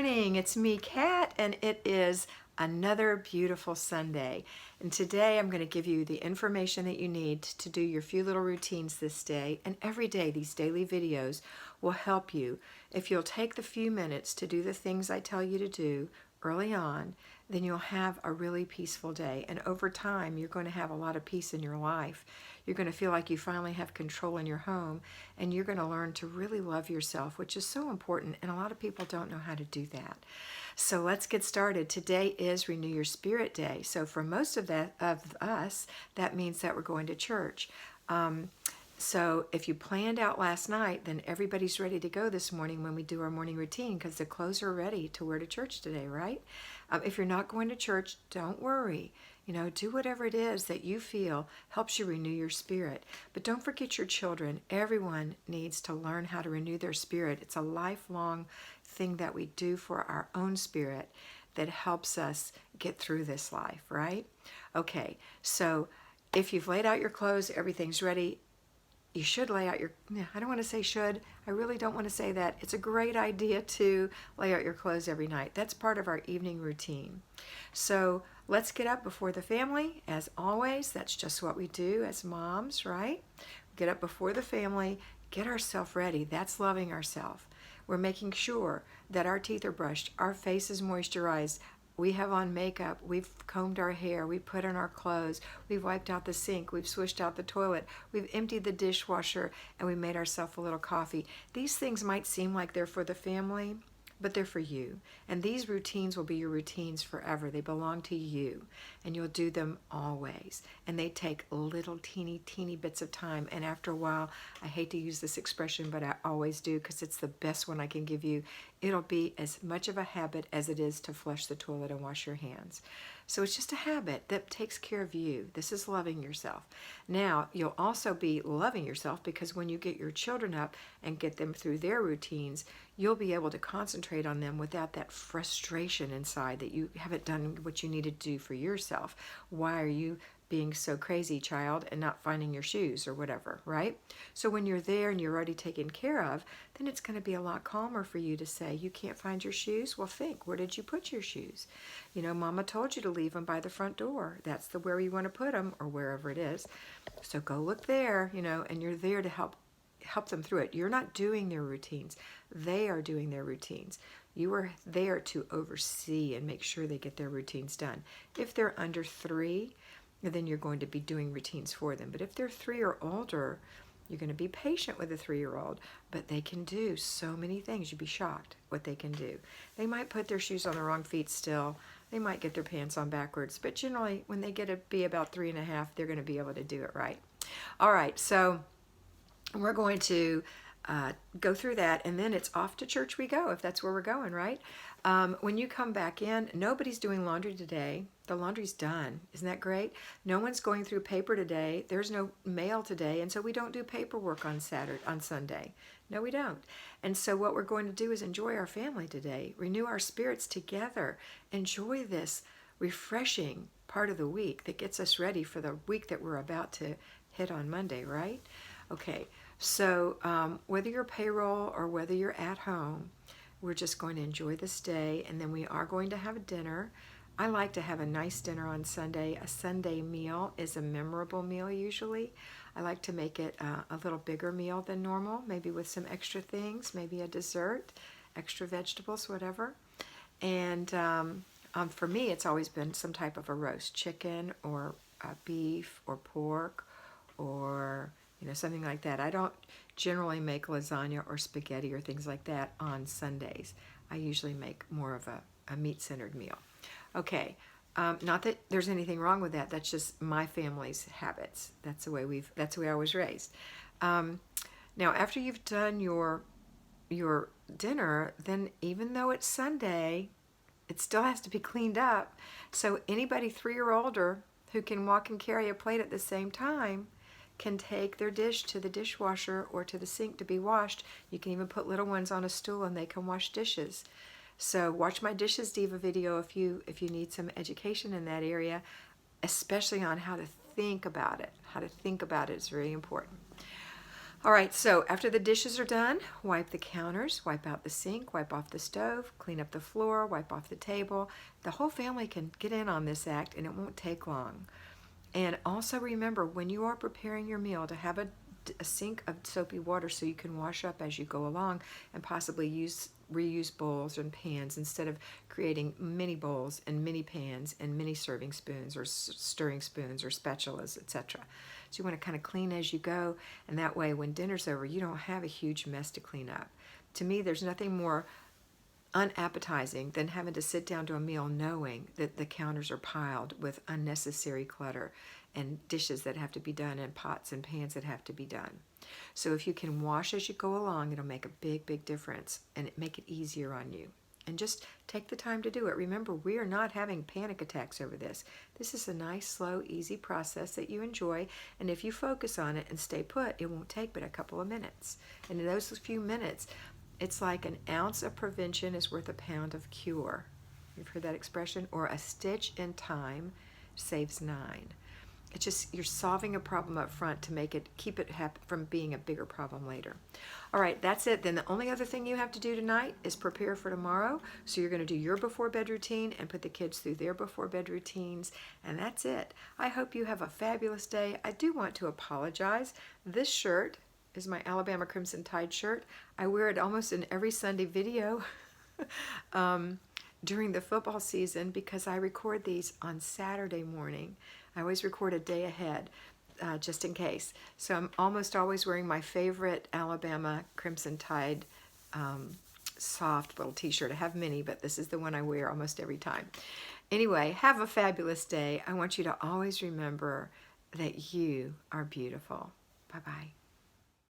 morning, it's me, Kat, and it is another beautiful Sunday. And today I'm going to give you the information that you need to do your few little routines this day. And every day, these daily videos will help you. If you'll take the few minutes to do the things I tell you to do early on, then you'll have a really peaceful day. And over time, you're going to have a lot of peace in your life. You're going to feel like you finally have control in your home, and you're going to learn to really love yourself, which is so important, and a lot of people don't know how to do that. So let's get started. Today is Renew Your Spirit Day. So for most of us, that means that we're going to church. So if you planned out last night, then everybody's ready to go this morning when we do our morning routine, because the clothes are ready to wear to church today, right? If you're not going to church, don't worry. Do whatever it is that you feel helps you renew your spirit. But don't forget your children. Everyone needs to learn how to renew their spirit. It's a lifelong thing that we do for our own spirit that helps us get through this life, right? Okay, so if you've laid out your clothes, everything's ready. You should lay out your, I don't want to say should, I really don't want to say that. It's a great idea to lay out your clothes every night. That's part of our evening routine. So let's get up before the family. As always, that's just what we do as moms, right? Get up before the family, get ourselves ready. That's loving ourselves. We're making sure that our teeth are brushed, our face is moisturized, we have on makeup, we've combed our hair, we put on our clothes, we've wiped out the sink, we've swished out the toilet, we've emptied the dishwasher, and we made ourselves a little coffee. These things might seem like they're for the family, but they're for you. And these routines will be your routines forever. They belong to you, and you'll do them always. And they take little teeny bits of time. And after a while, I hate to use this expression, but I always do because it's the best one I can give you. It'll be as much of a habit as it is to flush the toilet and wash your hands. So it's just a habit that takes care of you. This is loving yourself. Now, you'll also be loving yourself because when you get your children up and get them through their routines, you'll be able to concentrate on them without that frustration inside that you haven't done what you need to do for yourself. Why are you being so crazy, child, and not finding your shoes or whatever, right? So when you're there and you're already taken care of, then it's going to be a lot calmer for you to say, you can't find your shoes? Well, think, where did you put your shoes? Mama told you to leave them by the front door. That's where you want to put them, or wherever it is. So go look there, and you're there to help them through it. You're not doing their routines. They are doing their routines. You are there to oversee and make sure they get their routines done. If they're under 3, then you're going to be doing routines for them. But if they're 3 or older, you're going to be patient with a 3-year-old, but they can do so many things. You'd be shocked what they can do. They might put their shoes on the wrong feet still. They might get their pants on backwards, but generally when they get to be about 3.5, they're going to be able to do it right. All right, so we're going to go through that, and then it's off to church we go, if that's where we're going, right? When you come back in, nobody's doing laundry today. The laundry's done. Isn't that great? No one's going through paper today. There's no mail today, and so we don't do paperwork on Sunday. No, we don't. And so what we're going to do is enjoy our family today, renew our spirits together, enjoy this refreshing part of the week that gets us ready for the week that we're about to hit on Monday, right? Okay, so whether you're payroll or whether you're at home, we're just going to enjoy this day, and then we are going to have a dinner. I like to have a nice dinner on Sunday. A Sunday meal is a memorable meal usually. I like to make it a little bigger meal than normal, maybe with some extra things, maybe a dessert, extra vegetables, whatever. And for me, it's always been some type of a roast, chicken or beef or pork or something like that. I don't generally make lasagna or spaghetti or things like that on Sundays. I usually make more of a meat-centered meal. Okay, not that there's anything wrong with that. That's just my family's habits. That's the way I was raised. Now, after you've done your dinner, then even though it's Sunday, it still has to be cleaned up. So anybody 3 or older who can walk and carry a plate at the same time can take their dish to the dishwasher or to the sink to be washed. You can even put little ones on a stool and they can wash dishes. So watch my Dishes Diva video if you need some education in that area, especially on how to think about it. How to think about it is very important. All right, so after the dishes are done, wipe the counters, wipe out the sink, wipe off the stove, clean up the floor, wipe off the table. The whole family can get in on this act and it won't take long. And also remember, when you are preparing your meal, to have a sink of soapy water so you can wash up as you go along and possibly reuse bowls and pans instead of creating mini bowls and mini pans and mini serving spoons or stirring spoons or spatulas, etc. So you want to kind of clean as you go, and that way when dinner's over you don't have a huge mess to clean up. To me, there's nothing more unappetizing than having to sit down to a meal knowing that the counters are piled with unnecessary clutter and dishes that have to be done and pots and pans that have to be done. So if you can wash as you go along, it'll make a big difference and make it easier on you. And just take the time to do it. Remember, we are not having panic attacks over this. This is a nice, slow, easy process that you enjoy. And if you focus on it and stay put, it won't take but a couple of minutes. And in those few minutes, it's like an ounce of prevention is worth a pound of cure. You've heard that expression? Or a stitch in time saves 9. It's just you're solving a problem up front to keep it from being a bigger problem later. All right, that's it. Then the only other thing you have to do tonight is prepare for tomorrow. So you're going to do your before bed routine and put the kids through their before bed routines, and that's it. I hope you have a fabulous day. I do want to apologize. This shirt is my Alabama Crimson Tide shirt. I wear it almost in every Sunday video during the football season because I record these on Saturday morning. I always record a day ahead just in case. So I'm almost always wearing my favorite Alabama Crimson Tide soft little t-shirt. I have many, but this is the one I wear almost every time. Anyway, have a fabulous day. I want you to always remember that you are beautiful. Bye-bye.